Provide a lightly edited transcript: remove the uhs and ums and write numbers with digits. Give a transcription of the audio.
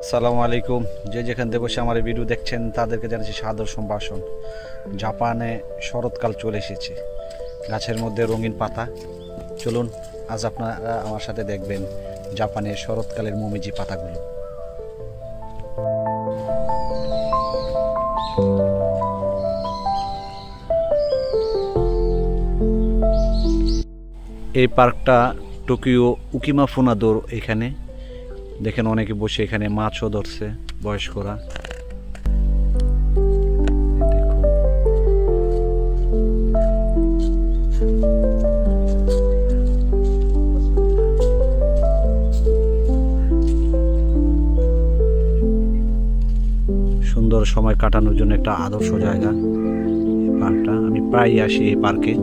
আসসালামু আলাইকুম। যে যেখান থেকে বসে আমার এই ভিডিও দেখছেন তাদেরকে জানাচ্ছি সাদর সম্ভাষণ। জাপানে শরৎকাল চলে এসেছে, গাছের মধ্যে রঙিন পাতা। চলুন আজ আপনারা আমার সাথে দেখবেন জাপানের শরৎকালের মোমিজি পাতাগুলো। এই পার্কটা টোকিও উকিমা ফুনাদোর। এখানে দেখেন অনেকে বসে এখানে মাছও ধরছে, বয়স্করা। সুন্দর সময় কাটানোর জন্য একটা আদর্শ জায়গা পার্কটা। আমি প্রায়ই আসি এই পার্কে।